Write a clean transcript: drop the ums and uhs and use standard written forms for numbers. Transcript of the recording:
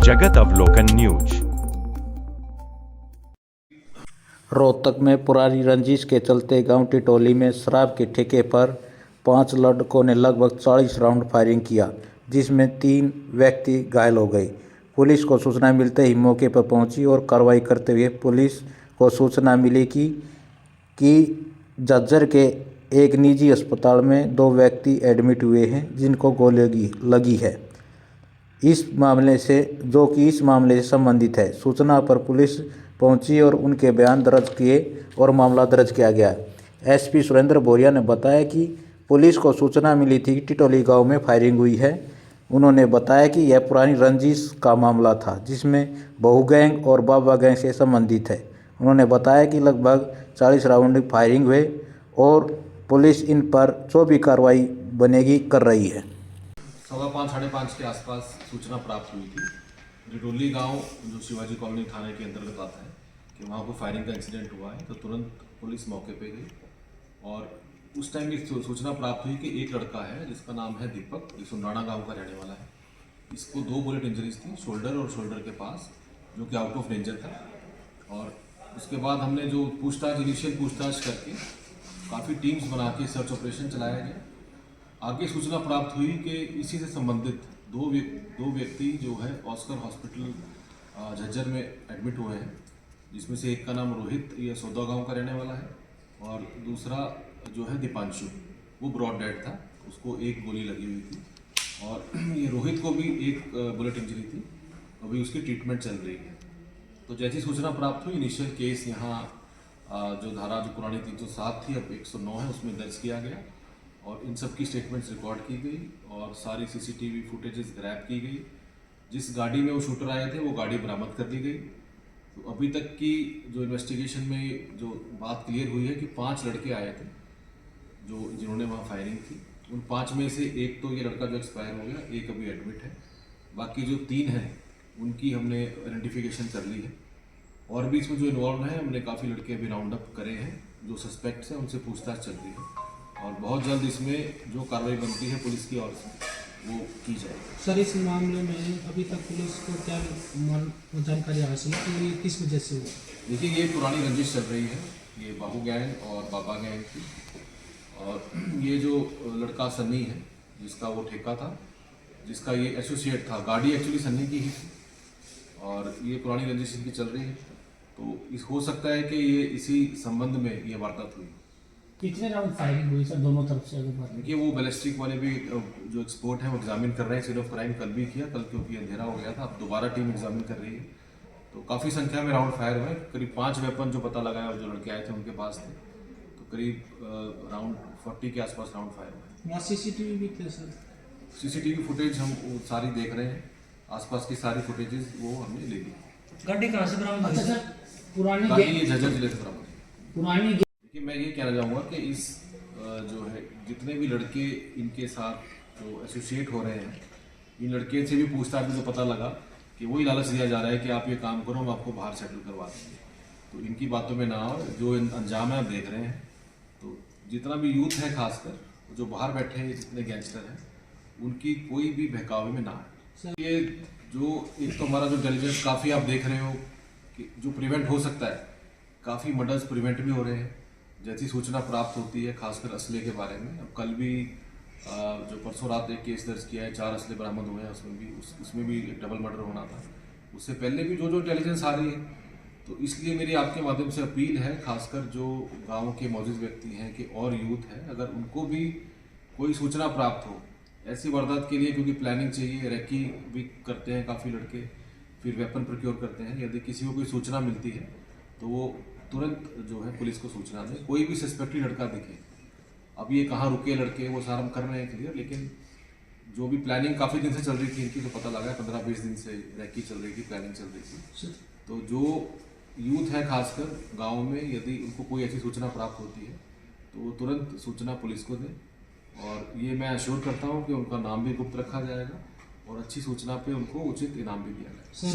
जगत अवलोकन न्यूज। रोहतक में पुरानी रंजिश के चलते गांव टिटोली में शराब के ठेके पर 5 लड़कों ने लगभग 40 राउंड फायरिंग किया, जिसमें 3 व्यक्ति घायल हो गए। पुलिस को सूचना मिलते ही मौके पर पहुंची और कार्रवाई करते हुए पुलिस को सूचना मिली कि झज्जर के एक निजी अस्पताल में 2 व्यक्ति एडमिट हुए हैं, जिनको गोली लगी है। इस मामले से संबंधित है। सूचना पर पुलिस पहुंची और उनके बयान दर्ज किए और मामला दर्ज किया गया। एसपी सुरेंद्र बोरिया ने बताया कि पुलिस को सूचना मिली थी कि टिटोली गांव में फायरिंग हुई है। उन्होंने बताया कि यह पुरानी रंजिश का मामला था, जिसमें बहू गैंग और बाबा गैंग से संबंधित है। उन्होंने बताया कि लगभग 40 राउंड फायरिंग हुए और पुलिस इन पर जो भी कार्रवाई बनेगी कर रही है। 5:15 साढ़े 5 के आसपास सूचना प्राप्त हुई थी। टिटोली गांव जो शिवाजी कॉलोनी थाने के अंतर्गत आता है कि वहाँ पर फायरिंग का इंसिडेंट हुआ है, तो तुरंत पुलिस मौके पे गई और उस टाइम ये सूचना प्राप्त हुई कि एक लड़का है जिसका नाम है दीपक, जो सुंडाना गांव का रहने वाला है। इसको 2 बुलेट इंजरीज थी, शोल्डर और शोल्डर के पास, जो कि आउट ऑफ डेंजर था। और उसके बाद हमने जो इनिशियल पूछताछ करके काफ़ी टीम्स बना के सर्च ऑपरेशन चलाया गया। आगे सूचना प्राप्त हुई कि इसी से संबंधित दो व्यक्ति जो है ऑस्कर हॉस्पिटल झज्जर में एडमिट हुए हैं, जिसमें से एक का नाम रोहित, ये सौदा गांव का रहने वाला है, और दूसरा जो है दीपांशु, वो ब्रॉड डेड था, उसको 1 गोली लगी हुई थी। और ये रोहित को भी 1 बुलेट इंजरी थी, अभी उसकी ट्रीटमेंट चल रही है। तो जैसी सूचना प्राप्त हुई, इनिशियल केस यहाँ जो धारा जो पुरानी 307 थी, अब 109 है, उसमें दर्ज किया गया और इन सब की स्टेटमेंट्स रिकॉर्ड की गई और सारी सीसीटीवी फुटेजेस ग्रैब की गई। जिस गाड़ी में वो शूटर आए थे वो गाड़ी बरामद कर ली गई। तो अभी तक की जो इन्वेस्टिगेशन में जो बात क्लियर हुई है कि 5 लड़के आए थे जिन्होंने वहाँ फायरिंग की। उन 5 में से एक तो ये लड़का जो एक्सपायर हो गया, एक अभी एडमिट है। बाकी जो 3 हैं उनकी हमने आइडेंटिफिकेशन कर ली है और भी इसमें जो इन्वॉल्व हैं, हमने काफ़ी लड़के अभी राउंड अप करे हैं। जो सस्पेक्ट्स हैं उनसे पूछताछ चल रही है और बहुत जल्द इसमें जो कार्रवाई बनती है पुलिस की ओर से वो की जाएगी। सर, इस मामले में अभी तक पुलिस को क्या जानकारी हासिल है कि ये किस वजह से हुआ? देखिए, ये पुरानी रंजिश चल रही है, ये बाहू गैंग और बाबा गैंग की। और ये जो लड़का सन्नी है जिसका वो ठेका था, जिसका ये एसोसिएट था, गाड़ी एक्चुअली सन्नी की ही थी और ये पुरानी रंजिश इनकी चल रही है। तो हो सकता है कि ये इसी संबंध में ये वारदात हुई। कितने राउंड फायरिंग हुई सर दोनों तरफ से? देखिए, वो बैलिस्टिक वाले भी जो एक्सपर्ट हैं वो एग्जामिन कर रहे हैं। सीन ऑफ क्राइम कल भी किया, कल क्योंकि अंधेरा हो गया था, अब दोबारा टीम एग्जामिन कर रही है। तो काफ़ी संख्या में राउंड फायर हुए, करीब 5 वेपन जो पता लगाया और जो लड़के आए थे उनके पास थे। तो करीब राउंड 40 के आसपास राउंड फायर हुए। वहाँ सीसीटीवी भी थे सर? सीसीटीवी फुटेज हम सारी देख रहे हैं, आसपास की सारी फुटेजेस वो हमने ले ली। गाड़ी कहाँ से बरामद? अच्छा सर, पुरानी ये झज्जर जिले से बरामद है। पुरानी देखिए, मैं ये कहना चाहूँगा कि इस जो है जितने भी लड़के इनके साथ जो एसोसिएट हो रहे हैं, इन लड़के से भी पूछताछ में जो पता लगा कि वही लालच दिया जा रहा है कि आप ये काम करो, हम आपको बाहर सेटल करवा देंगे। तो इनकी बातों में ना हो, जो अंजाम है आप देख रहे हैं। तो जितना भी यूथ है, खासकर जो बाहर बैठे हैं, जितने गैंगस्टर हैं, उनकी कोई भी बहकावे में ना आए। ये जो एक तो हमारा जो इंटेलिजेंस काफ़ी आप देख रहे हो कि जो प्रिवेंट हो सकता है, काफ़ी मर्डर्स प्रिवेंट भी हो रहे हैं जैसी सूचना प्राप्त होती है, खासकर असले के बारे में। अब कल भी जो परसों रात एक केस दर्ज किया है, 4 असले बरामद हुए हैं, उसमें भी एक डबल मर्डर होना था। उससे पहले भी जो इंटेलिजेंस आ रही है, तो इसलिए मेरी आपके माध्यम से अपील है, खासकर जो गाँव के मौजूद व्यक्ति हैं कि और यूथ है, अगर उनको भी कोई सूचना प्राप्त हो ऐसी वारदात के लिए, क्योंकि प्लानिंग चाहिए, रेकी भी करते हैं काफ़ी लड़के, फिर वेपन प्रोक्योर करते हैं। यदि किसी को कोई सूचना मिलती है तो वो तुरंत जो है पुलिस को सूचना दें। कोई भी सस्पेक्टेड लड़का दिखे, अब ये कहाँ रुके लड़के, वो सारा हम कर रहे हैं क्लियर, लेकिन जो भी प्लानिंग काफ़ी दिन से चल रही थी इनकी, तो पता लगा 15-20 दिन से रेकी चल रही थी, प्लानिंग चल रही थी। तो जो यूथ है खासकर गाँव में, यदि उनको कोई ऐसी सूचना प्राप्त होती है तो वो तुरंत सूचना पुलिस को दें। और ये मैं अश्योर करता हूँ कि उनका नाम भी गुप्त रखा जाएगा और अच्छी सूचना पे उनको उचित इनाम भी दिया जाएगा।